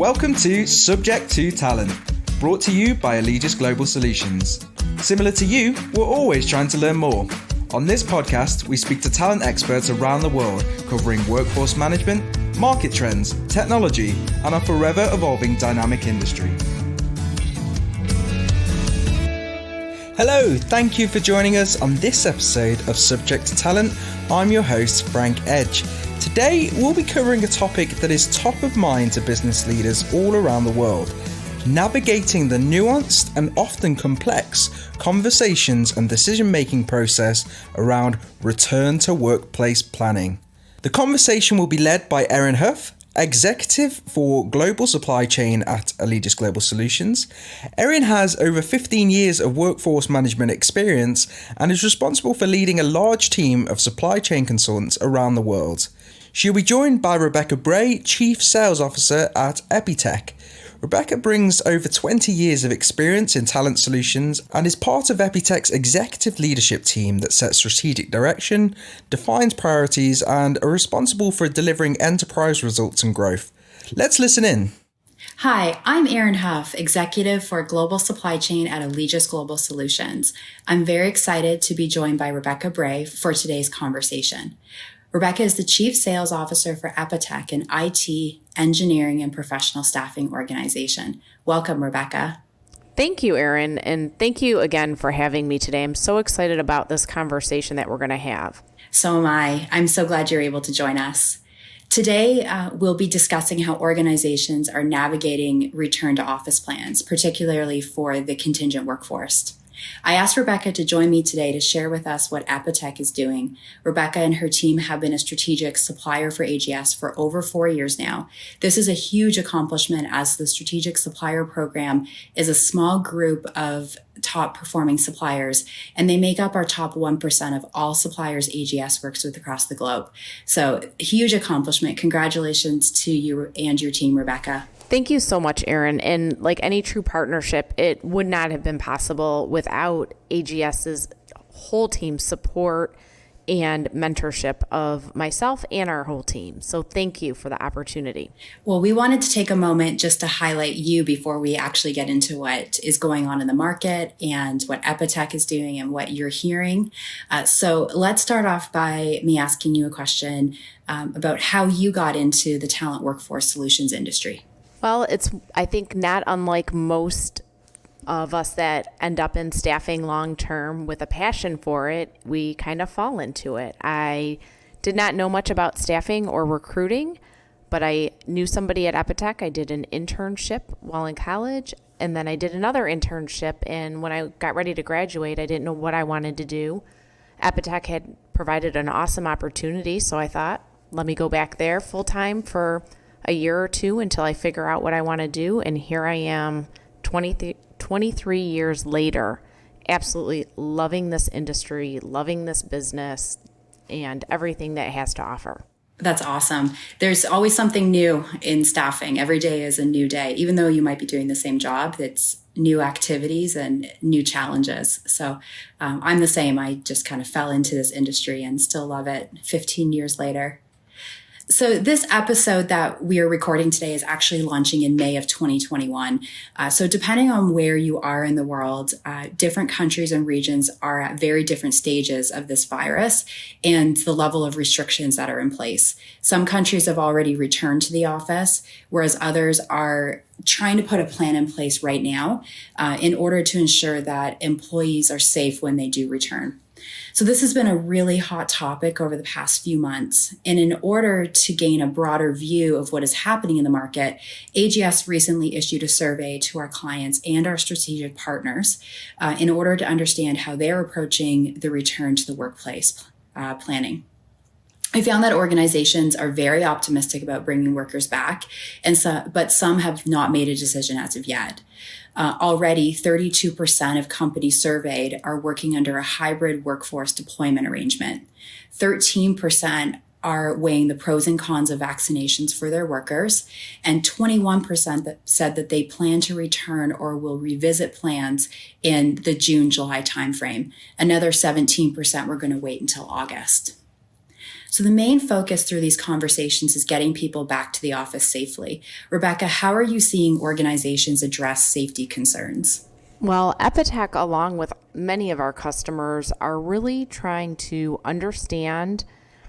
Welcome to Subject to Talent, brought to you by Allegis Global Solutions. Similar to you, we're always trying to learn more. On this podcast, we speak to talent experts around the world, covering workforce management, market trends, technology, and our forever evolving dynamic industry. Hello, thank you for joining us on this episode of Subject to Talent. I'm your host, Frank Edge. Today, we'll be covering a topic that is top of mind to business leaders all around the world: navigating the nuanced and often complex conversations and decision-making process around return to workplace planning. The conversation will be led by Erin Huff, Executive for Global Supply Chain at Allegis Global Solutions. Erin has over 15 years of workforce management experience and is responsible for leading a large team of supply chain consultants around the world. She'll be joined by Rebecca Bray, Chief Sales Officer at Epitec. Rebecca brings over 20 years of experience in talent solutions and is part of Epitec's executive leadership team that sets strategic direction, defines priorities, and are responsible for delivering enterprise results and growth. Let's listen in. Hi, I'm Erin Huff, Executive for Global Supply Chain at Allegis Global Solutions. I'm very excited to be joined by Rebecca Bray for today's conversation. Rebecca is the Chief Sales Officer for Epitec, an IT, engineering, and professional staffing organization. Welcome, Rebecca. Thank you, Erin, and thank you again for having me today. I'm so excited about this conversation that we're going to have. So am I. I'm so glad you're able to join us. Today, we'll be discussing how organizations are navigating return to office plans, particularly for the contingent workforce. I asked Rebecca to join me today to share with us what Epitec is doing. Rebecca and her team have been a strategic supplier for AGS for over 4 years now. This is a huge accomplishment, as the strategic supplier program is a small group of top performing suppliers, and they make up our top 1% of all suppliers AGS works with across the globe. So, huge accomplishment. Congratulations to you and your team, Rebecca. Thank you so much, Erin. And like any true partnership, it would not have been possible without AGS's whole team support and mentorship of myself and our whole team. So thank you for the opportunity. Well, we wanted to take a moment just to highlight you before we actually get into what is going on in the market and what Epitec is doing and what you're hearing. So let's start off by me asking you a question about how you got into the talent workforce solutions industry. Well, it's, I think, not unlike most of us that end up in staffing long term with a passion for it, we kind of fall into it. I did not know much about staffing or recruiting, but I knew somebody at Epitec. I did an internship while in college, and then I did another internship. And when I got ready to graduate, I didn't know what I wanted to do. Epitec had provided an awesome opportunity, so I thought, let me go back there full time for a year or two until I figure out what I want to do. And here I am 23 years later, absolutely loving this industry, loving this business, and everything that it has to offer. That's awesome. There's always something new in staffing. Every day is a new day. Even though you might be doing the same job, it's new activities and new challenges. So I'm the same. I just kind of fell into this industry and still love it 15 years later. So this episode that we are recording today is actually launching in May of 2021. So depending on where you are in the world, different countries and regions are at very different stages of this virus and the level of restrictions that are in place. Some countries have already returned to the office, whereas others are trying to put a plan in place right now in order to ensure that employees are safe when they do return. So this has been a really hot topic over the past few months. And in order to gain a broader view of what is happening in the market, AGS recently issued a survey to our clients and our strategic partners in order to understand how they're approaching the return to the workplace planning. I found that organizations are very optimistic about bringing workers back, but some have not made a decision as of yet. Already, 32% of companies surveyed are working under a hybrid workforce deployment arrangement. 13% are weighing the pros and cons of vaccinations for their workers, and 21% that said that they plan to return or will revisit plans in the June-July timeframe. Another 17% were going to wait until August. So the main focus through these conversations is getting people back to the office safely. Rebecca, how are you seeing organizations address safety concerns? Well, Epitec, along with many of our customers, are really trying to understand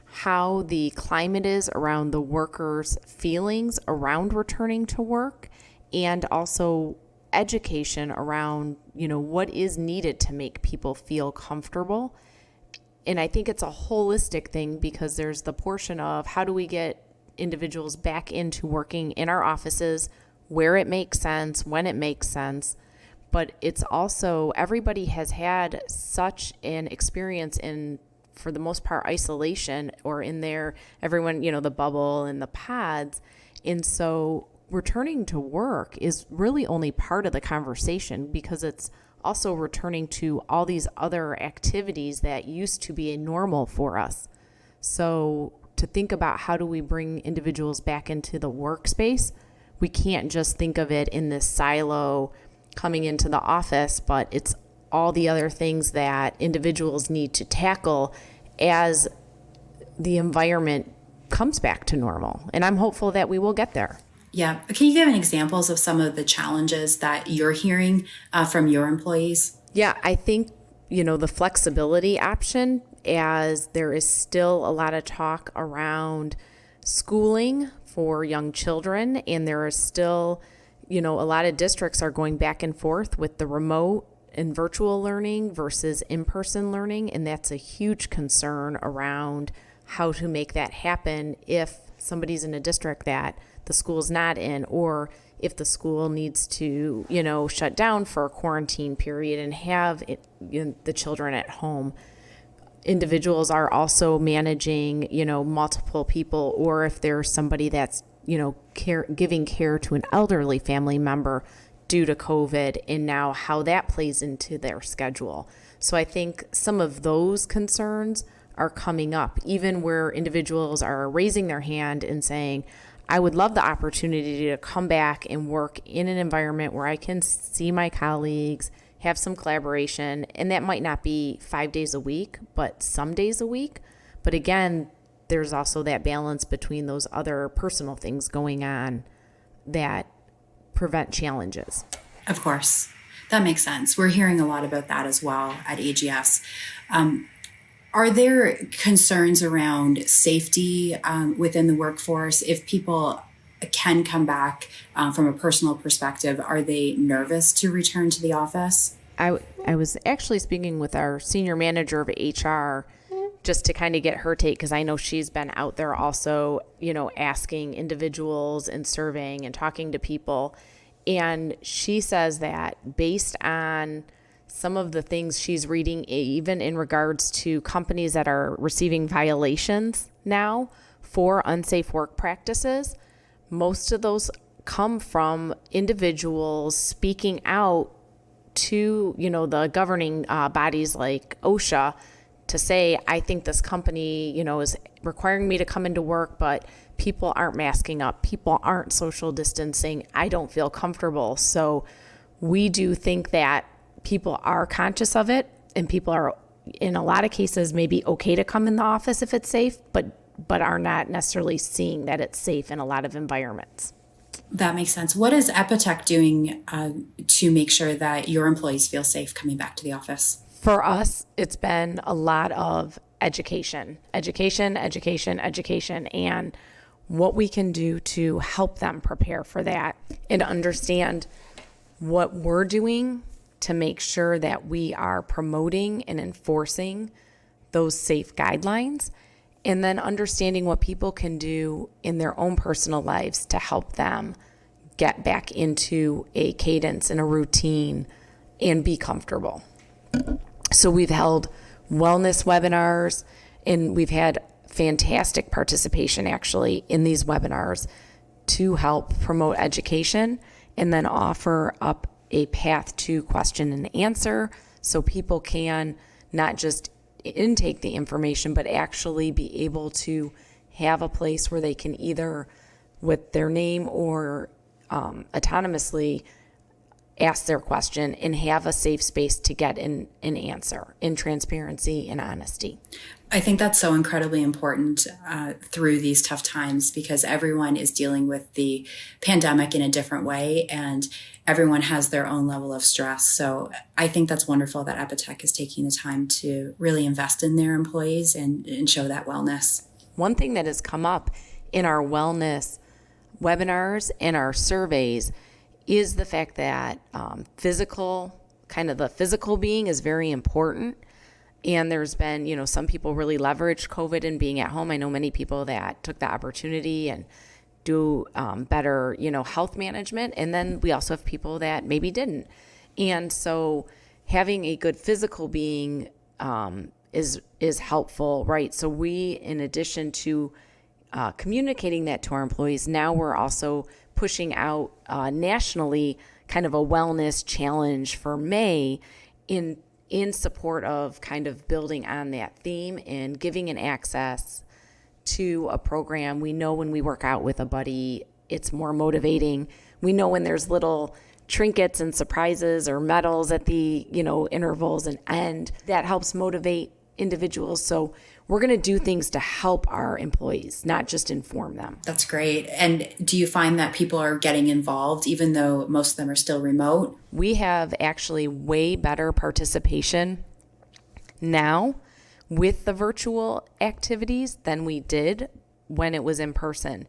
how the climate is around the workers' feelings around returning to work, and also education around, what is needed to make people feel comfortable. And I think it's a holistic thing, because there's the portion of how do we get individuals back into working in our offices where it makes sense, when it makes sense. But it's also, everybody has had such an experience in, for the most part, isolation, or in their, everyone, the bubble and the pods. And so returning to work is really only part of the conversation, because it's also returning to all these other activities that used to be normal for us. So to think about how do we bring individuals back into the workspace, we can't just think of it in this silo coming into the office, but it's all the other things that individuals need to tackle as the environment comes back to normal. And I'm hopeful that we will get there. Yeah. Can you give an examples of some of the challenges that you're hearing from your employees? Yeah, I think, the flexibility option, as there is still a lot of talk around schooling for young children, and there is still, a lot of districts are going back and forth with the remote and virtual learning versus in-person learning, and that's a huge concern around how to make that happen if somebody's in a district that the school's not in, or if the school needs to, shut down for a quarantine period and have the children at home. Individuals are also managing, multiple people, or if there's somebody that's, giving care to an elderly family member due to COVID, and now how that plays into their schedule. So I think some of those concerns are coming up, even where individuals are raising their hand and saying, I would love the opportunity to come back and work in an environment where I can see my colleagues, have some collaboration, and that might not be 5 days a week, but some days a week. But again, there's also that balance between those other personal things going on that prevent challenges. Of course. That makes sense. We're hearing a lot about that as well at AGS. Are there concerns around safety within the workforce? If people can come back from a personal perspective, are they nervous to return to the office? I was actually speaking with our senior manager of HR just to kind of get her take, because I know she's been out there also, asking individuals and surveying and talking to people. And she says that based on some of the things she's reading, even in regards to companies that are receiving violations now for unsafe work practices, most of those come from individuals speaking out to, the governing bodies like OSHA to say, I think this company, is requiring me to come into work, but people aren't masking up, people aren't social distancing, I don't feel comfortable. So we do think that people are conscious of it, and people are, in a lot of cases, maybe okay to come in the office if it's safe, but are not necessarily seeing that it's safe in a lot of environments. That makes sense. What is Epitec doing to make sure that your employees feel safe coming back to the office? For us, it's been a lot of education, and what we can do to help them prepare for that and understand what we're doing to make sure that we are promoting and enforcing those safe guidelines, and then understanding what people can do in their own personal lives to help them get back into a cadence and a routine and be comfortable. So we've held wellness webinars, and we've had fantastic participation actually in these webinars to help promote education, and then offer up a path to question and answer, so people can not just intake the information, but actually be able to have a place where they can either, with their name or autonomously, ask their question and have a safe space to get an answer in transparency and honesty. I think that's so incredibly important through these tough times, because everyone is dealing with the pandemic in a different way, and everyone has their own level of stress. So I think that's wonderful that Epitec is taking the time to really invest in their employees and show that wellness. One thing that has come up in our wellness webinars and our surveys is the fact that the physical being is very important. And there's been, some people really leveraged COVID and being at home. I know many people that took the opportunity and do better, health management. And then we also have people that maybe didn't. And so having a good physical being is helpful, right? So we, in addition to communicating that to our employees, now we're also pushing out nationally kind of a wellness challenge for May in support of kind of building on that theme and giving an access to a program. We know when we work out with a buddy, it's more motivating. We know when there's little trinkets and surprises or medals at the, intervals and end, that helps motivate individuals. So we're going to do things to help our employees, not just inform them. That's great. And do you find that people are getting involved, even though most of them are still remote? We have actually way better participation now with the virtual activities than we did when it was in person.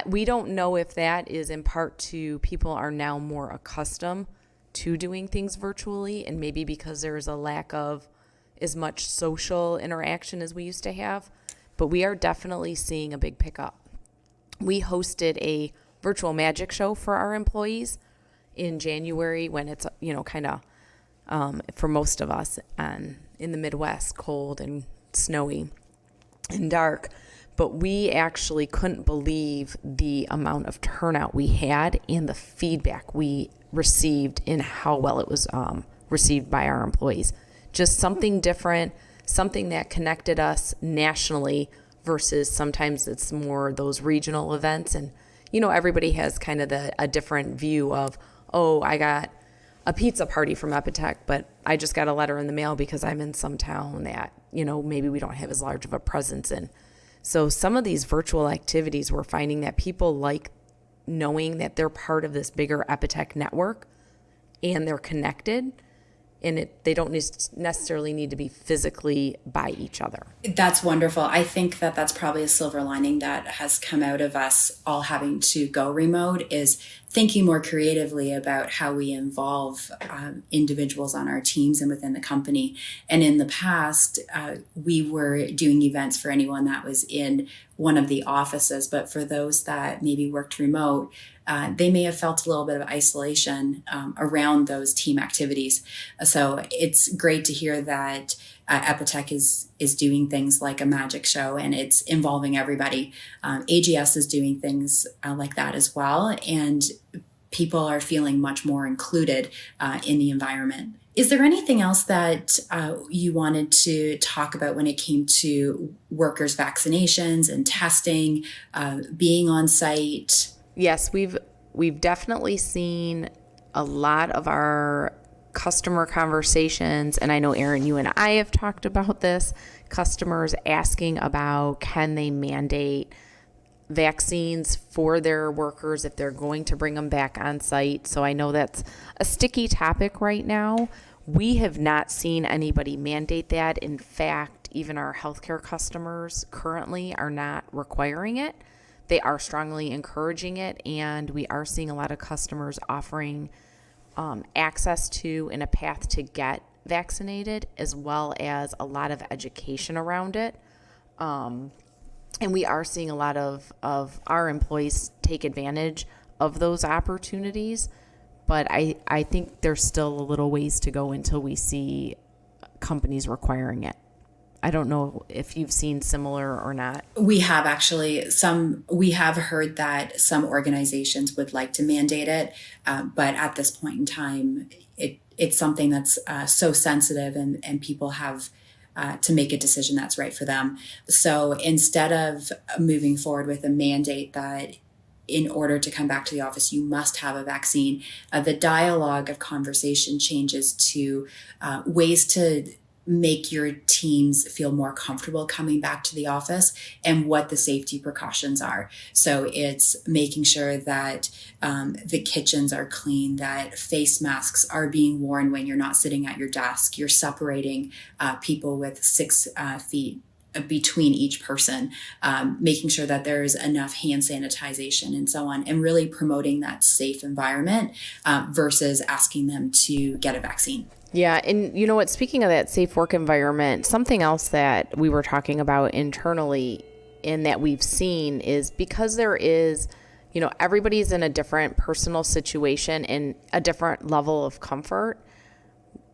We don't know if that is in part to people are now more accustomed to doing things virtually, and maybe because there's a lack of as much social interaction as we used to have, but we are definitely seeing a big pickup. We hosted a virtual magic show for our employees in January when it's, kind of, for most of us in the Midwest, cold and snowy and dark. But we actually couldn't believe the amount of turnout we had and the feedback we received in how well it was received by our employees. Just something different, something that connected us nationally versus sometimes it's more those regional events. And, everybody has kind of a different view of, oh, I got a pizza party from Epitec, but I just got a letter in the mail because I'm in some town that, maybe we don't have as large of a presence in. So some of these virtual activities, we're finding that people like knowing that they're part of this bigger Epitec network and they're connected. And they don't necessarily need to be physically by each other. That's wonderful. I think that that's probably a silver lining that has come out of us all having to go remote, is thinking more creatively about how we involve individuals on our teams and within the company. And in the past, we were doing events for anyone that was in one of the offices, but for those that maybe worked remote, they may have felt a little bit of isolation around those team activities. So it's great to hear that Epitec is doing things like a magic show, and it's involving everybody. AGS is doing things like that as well, and people are feeling much more included in the environment. Is there anything else that you wanted to talk about when it came to workers' vaccinations and testing, being on site? Yes, we've definitely seen a lot of our customer conversations, and I know, Erin, you and I have talked about this, customers asking about can they mandate vaccines for their workers if they're going to bring them back on site. So I know that's a sticky topic right now. We have not seen anybody mandate that. In fact, even our healthcare customers currently are not requiring it. They are strongly encouraging it, and we are seeing a lot of customers offering access to and a path to get vaccinated, as well as a lot of education around it. And we are seeing a lot of our employees take advantage of those opportunities. But I think there's still a little ways to go until we see companies requiring it. I don't know if you've seen similar or not. We have actually we have heard that some organizations would like to mandate it, but at this point in time, it's something that's so sensitive, and people have to make a decision that's right for them. So instead of moving forward with a mandate that in order to come back to the office, you must have a vaccine. The dialogue of conversation changes to ways to make your teams feel more comfortable coming back to the office and what the safety precautions are. So it's making sure that the kitchens are clean, that face masks are being worn when you're not sitting at your desk. You're separating people with 6 feet between each person, making sure that there's enough hand sanitization and so on, and really promoting that safe environment versus asking them to get a vaccine. Yeah. And you know what, speaking of that safe work environment, something else that we were talking about internally and that we've seen is because there is, everybody's in a different personal situation and a different level of comfort.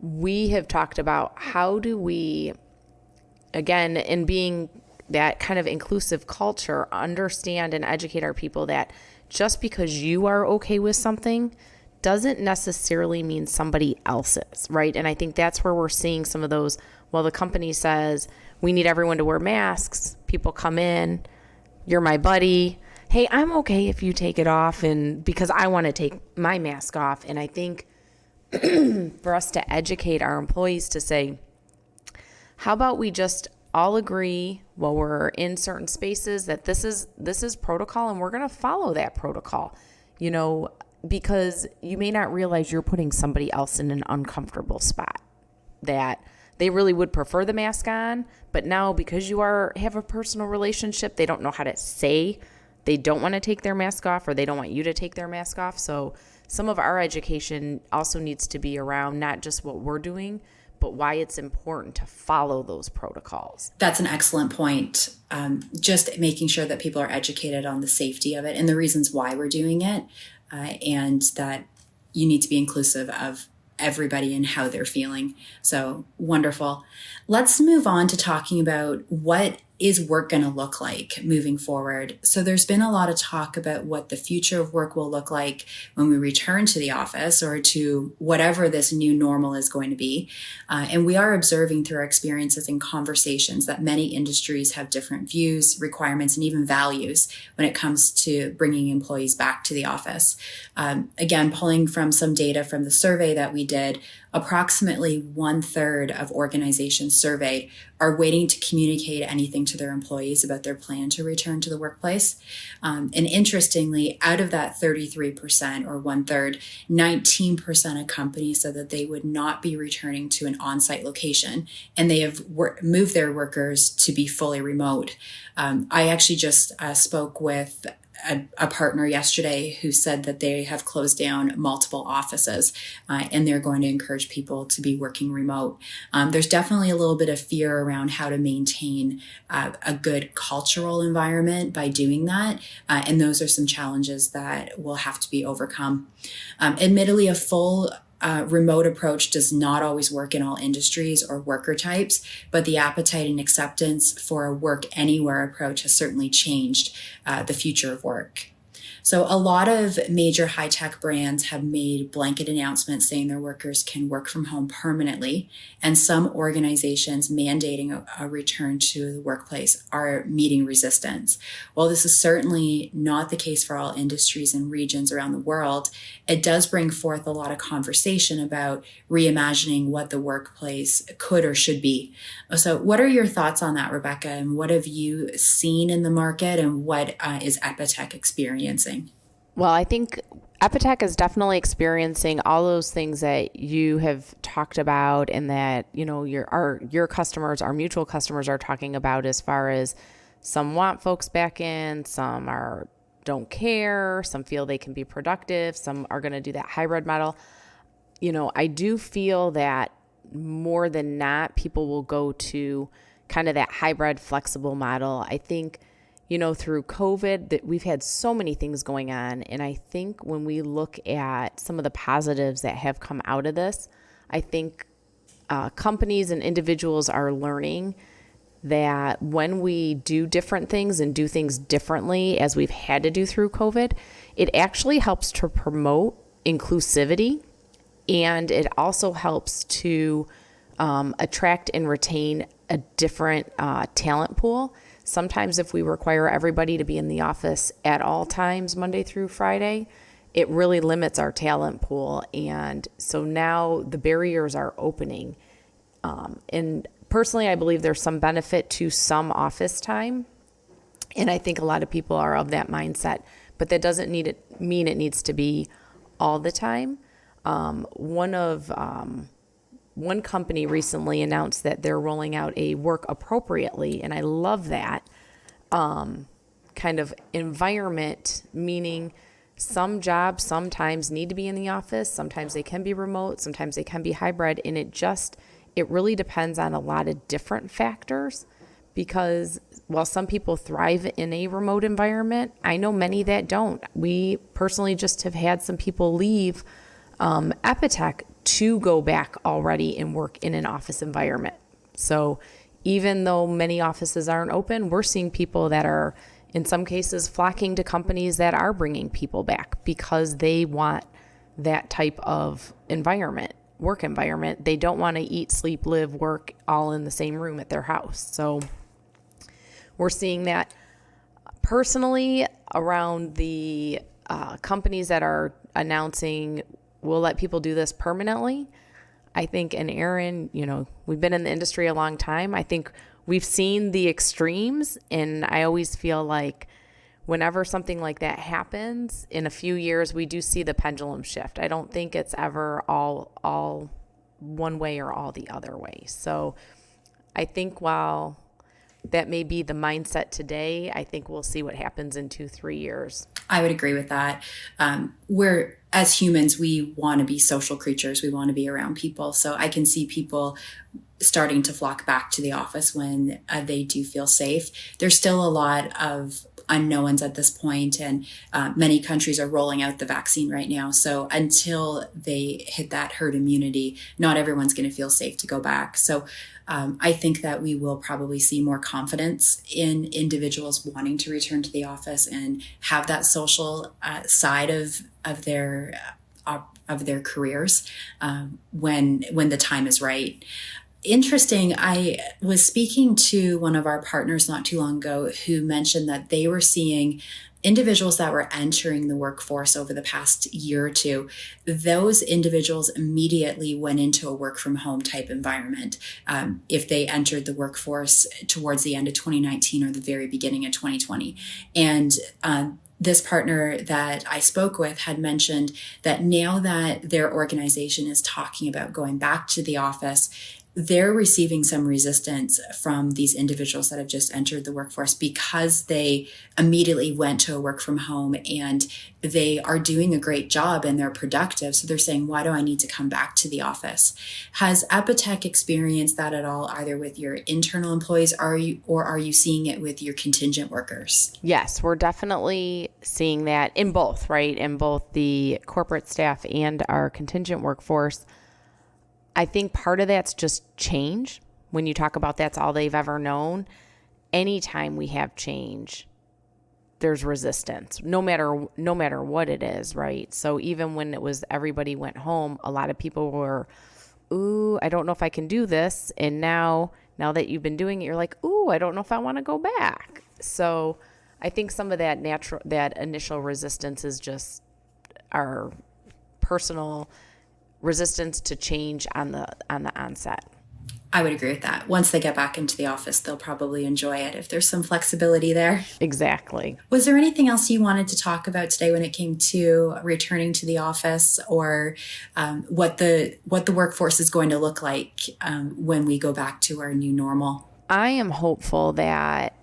We have talked about how do we, again, in being that kind of inclusive culture, understand and educate our people that just because you are okay with something doesn't necessarily mean somebody else is, right? And I think that's where we're seeing some of those, well, the company says we need everyone to wear masks. People come in, you're my buddy. Hey, I'm okay if you take it off, and because I want to take my mask off. And I think for us to educate our employees to say, how about we just all agree while we're in certain spaces that this is protocol and we're going to follow that protocol, because you may not realize you're putting somebody else in an uncomfortable spot that they really would prefer the mask on, but now because you have a personal relationship, they don't know how to say they don't want to take their mask off or they don't want you to take their mask off. So some of our education also needs to be around not just what we're doing, but why it's important to follow those protocols. That's an excellent point. Just making sure that people are educated on the safety of it and the reasons why we're doing it. And that you need to be inclusive of everybody and how they're feeling. So wonderful. Let's move on to talking about what is work going to look like moving forward. So there's been a lot of talk about what the future of work will look like when we return to the office or to whatever this new normal is going to be. And we are observing through our experiences and conversations that many industries have different views, requirements, and even values when it comes to bringing employees back to the office. Again, pulling from some data from the survey that we did, approximately 1/3 of organizations surveyed are waiting to communicate anything to their employees about their plan to return to the workplace. And interestingly, out of that 33% or 1/3, 19% of companies said that they would not be returning to an on-site location, and they have moved their workers to be fully remote. I actually just spoke with a partner yesterday who said that they have closed down multiple offices and they're going to encourage people to be working remote. There's definitely a little bit of fear around how to maintain a good cultural environment by doing that. And those are some challenges that will have to be overcome. Admittedly, a full remote approach does not always work in all industries or worker types, but the appetite and acceptance for a work anywhere approach has certainly changed the future of work. So a lot of major high-tech brands have made blanket announcements saying their workers can work from home permanently, and some organizations mandating a return to the workplace are meeting resistance. While this is certainly not the case for all industries and regions around the world, it does bring forth a lot of conversation about reimagining what the workplace could or should be. So what are your thoughts on that, Rebecca, and what have you seen in the market, and what is Epitec experiencing? Well, I think Epitec is definitely experiencing all those things that you have talked about and that, your customers, our mutual customers are talking about, as far as some want folks back in, some don't care, some feel they can be productive, some are going to do that hybrid model. I do feel that more than not, people will go to kind of that hybrid flexible model. I think through COVID, that we've had so many things going on. And I think when we look at some of the positives that have come out of this, I think companies and individuals are learning that when we do different things and do things differently, as we've had to do through COVID, it actually helps to promote inclusivity. And it also helps to attract and retain a different talent pool. Sometimes if we require everybody to be in the office at all times, Monday through Friday, it really limits our talent pool. And so now the barriers are opening. And personally, I believe there's some benefit to some office time. And I think a lot of people are of that mindset, but that doesn't mean it needs to be all the time. One company recently announced that they're rolling out a work appropriately, and I love that kind of environment, meaning some jobs sometimes need to be in the office, sometimes they can be remote, sometimes they can be hybrid, and it really depends on a lot of different factors, because while some people thrive in a remote environment, I know many that don't. We personally just have had some people leave Epitec to go back already and work in an office environment. So even though many offices aren't open, we're seeing people that are, in some cases, flocking to companies that are bringing people back because they want that type of environment, work environment. They don't want to eat, sleep, live, work all in the same room at their house. So we're seeing that personally around the companies that are announcing we'll let people do this permanently. I think, and Aaron, we've been in the industry a long time. I think we've seen the extremes, and I always feel like whenever something like that happens, in a few years, we do see the pendulum shift. I don't think it's ever all one way or all the other way. So I think while that may be the mindset today, I think we'll see what happens in 2-3 years. I would agree with that. As humans, we want to be social creatures. We want to be around people. So I can see people starting to flock back to the office when they do feel safe. There's still a lot of unknowns at this point, and many countries are rolling out the vaccine right now. So until they hit that herd immunity, not everyone's going to feel safe to go back. So I think that we will probably see more confidence in individuals wanting to return to the office and have that social side of their careers when the time is right. Interesting. I was speaking to one of our partners not too long ago who mentioned that they were seeing individuals that were entering the workforce over the past year or two. Those individuals immediately went into a work from home type environment. If they entered the workforce towards the end of 2019 or the very beginning of 2020. And this partner that I spoke with had mentioned that now that their organization is talking about going back to the office, they're receiving some resistance from these individuals that have just entered the workforce because they immediately went to a work from home and they are doing a great job and they're productive. So they're saying, why do I need to come back to the office? Has Epitec experienced that at all, either with your internal employees or are you seeing it with your contingent workers? Yes, we're definitely seeing that in both, right? In both the corporate staff and our contingent workforce. I think part of that's just change. When you talk about that's all they've ever known, anytime we have change, there's resistance, no matter what it is, right? So even when it was everybody went home, a lot of people were, ooh, I don't know if I can do this. And now that you've been doing it, you're like, ooh, I don't know if I want to go back. So I think some of that initial resistance is just our personal resistance to change on the onset. I would agree with that. Once they get back into the office, they'll probably enjoy it if there's some flexibility there. Exactly. Was there anything else you wanted to talk about today when it came to returning to the office, or what the workforce is going to look like when we go back to our new normal? I am hopeful that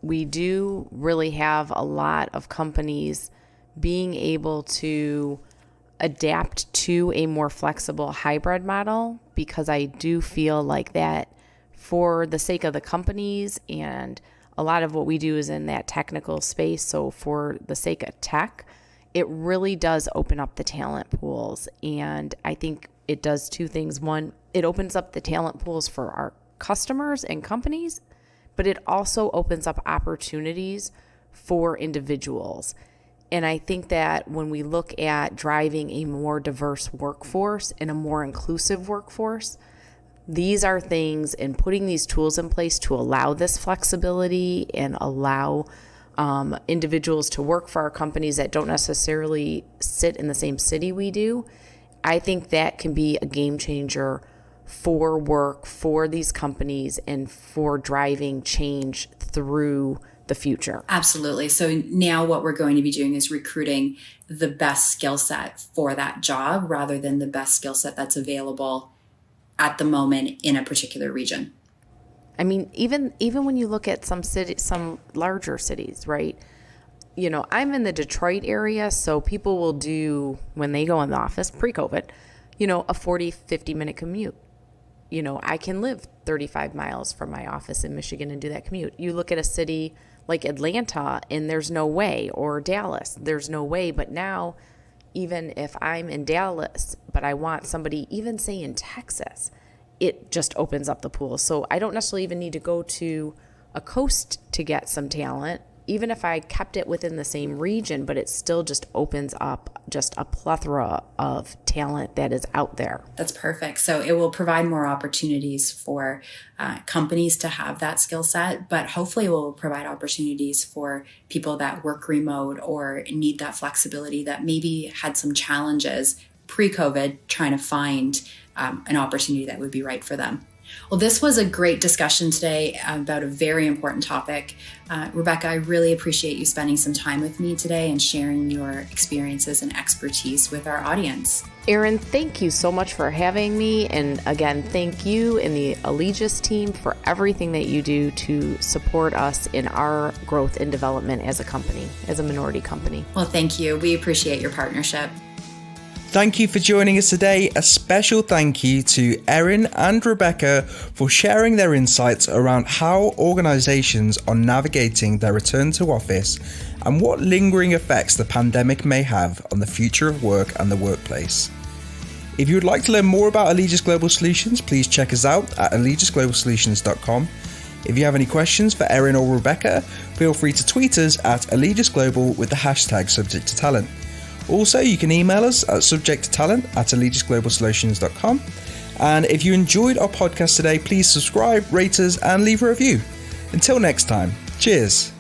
we do really have a lot of companies being able to adapt to a more flexible hybrid model, because I do feel like that for the sake of the companies, and a lot of what we do is in that technical space. So for the sake of tech, it really does open up the talent pools. And I think it does two things. One, it opens up the talent pools for our customers and companies, but it also opens up opportunities for individuals. And I think that when we look at driving a more diverse workforce and a more inclusive workforce, these are things, and putting these tools in place to allow this flexibility and allow individuals to work for our companies that don't necessarily sit in the same city we do, I think that can be a game changer for work, for these companies, and for driving change through the future. Absolutely. So now what we're going to be doing is recruiting the best skill set for that job rather than the best skill set that's available at the moment in a particular region. I mean, even when you look at some larger cities, right? You know, I'm in the Detroit area, so people will do, when they go in the office pre-COVID, you know, a 40, 50-minute commute. You know, I can live 35 miles from my office in Michigan and do that commute. You look at a city like Atlanta, and there's no way, or Dallas, there's no way. But now, even if I'm in Dallas, but I want somebody, even say in Texas, it just opens up the pool. So I don't necessarily even need to go to a coast to get some talent, even if I kept it within the same region, but it still just opens up just a plethora of talent that is out there. That's perfect. So it will provide more opportunities for companies to have that skill set, but hopefully it will provide opportunities for people that work remote or need that flexibility that maybe had some challenges pre-COVID trying to find an opportunity that would be right for them. Well, this was a great discussion today about a very important topic. Rebecca, I really appreciate you spending some time with me today and sharing your experiences and expertise with our audience. Erin, thank you so much for having me. And again, thank you and the Allegis team for everything that you do to support us in our growth and development as a company, as a minority company. Well, thank you. We appreciate your partnership. Thank you for joining us today. A special thank you to Erin and Rebecca for sharing their insights around how organizations are navigating their return to office and what lingering effects the pandemic may have on the future of work and the workplace. If you would like to learn more about Allegis Global Solutions, please check us out at allegisglobalsolutions.com. If you have any questions for Erin or Rebecca, feel free to tweet us at Allegis Global with the hashtag Subject to Talent. Also, you can email us at subjecttotalent@allegisglobalsolutions.com. And if you enjoyed our podcast today, please subscribe, rate us, and leave a review. Until next time, cheers.